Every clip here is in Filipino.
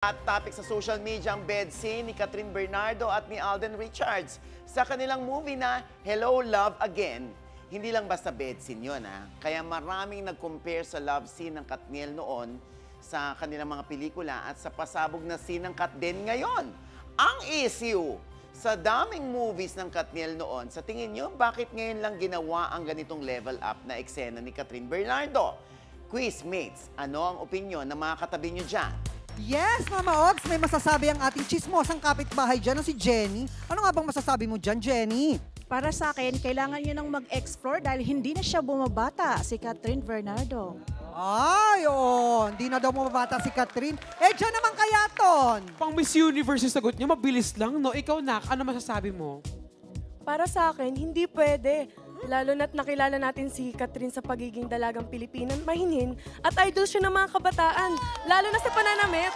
At topic sa social media ang bed scene ni Catherine Bernardo at ni Alden Richards sa kanilang movie na Hello, Love Again. Hindi lang basta bed scene yun, ha? Kaya maraming nag-compare sa love scene ng Katniel noon sa kanilang mga pelikula at sa pasabog na scene ng Kat din ngayon. Ang issue, sa daming movies ng Katniel noon, sa tingin nyo, bakit ngayon lang ginawa ang ganitong level up na eksena ni Catherine Bernardo? Quizmates, ano ang opinion ng mga katabi nyo dyan? Yes, Mama Ogs, may masasabi ang ating chismosang kapitbahay dyan, si Jenny. Ano nga bang masasabi mo dyan, Jenny? Para sa akin, kailangan nyo nang mag-explore dahil hindi na siya bumabata, si Catherine Bernardo. Ay, oo, hindi na daw mababata si Catherine. Eh, dyan naman kaya, Ton. Pang Miss Universe yung sagot niya, mabilis lang, no? Ikaw, Nak, ano masasabi mo? Para sa akin, hindi pwede. Lalo na't nakilala natin si Catherine sa pagiging dalagang Pilipinan, mahinhin, at idol siya ng mga kabataan, lalo na sa pananamit.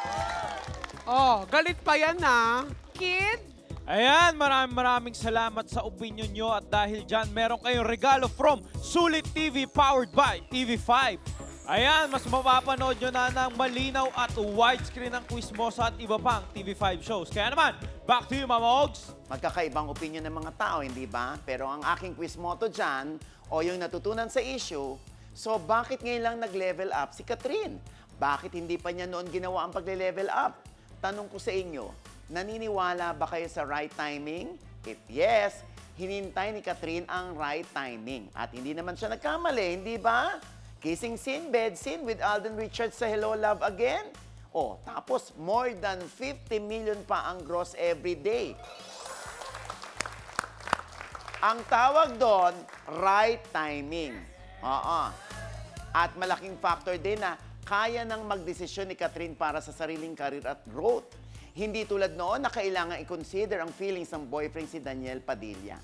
Oh, galit pa yan, na. Kid? Ayan, maraming salamat sa opinion nyo at dahil dyan, meron kayong regalo from Sulit TV powered by TV5. Ayan, mas mapapanood nyo na ng malinaw at widescreen ng Quizmosa at iba pang TV5 shows. Kaya naman, back to you, Mama Ogs. Magkakaibang opinion ng mga tao, hindi ba? Pero ang aking quiz motto dyan, o yung natutunan sa issue, so bakit ngayon lang nag-level up si Catherine? Bakit hindi pa niya noon ginawa ang pagle-level up? Tanong ko sa inyo, naniniwala ba kayo sa right timing? If yes, hinintay ni Catherine ang right timing. At hindi naman siya nagkamali, hindi ba? Kissing scene, bed scene with Alden Richards sa Hello, Love Again. Oh, tapos more than 50 million pa ang gross every day. Ang tawag doon, right timing. Oo. At malaking factor din na kaya nang magdesisyon ni Catherine para sa sariling career at growth. Hindi tulad noon na kailangan i-consider ang feelings ng boyfriend si Daniel Padilla.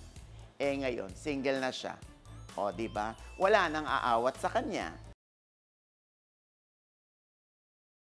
Eh ngayon, single na siya. O, di ba? Wala nang aawat sa kanya.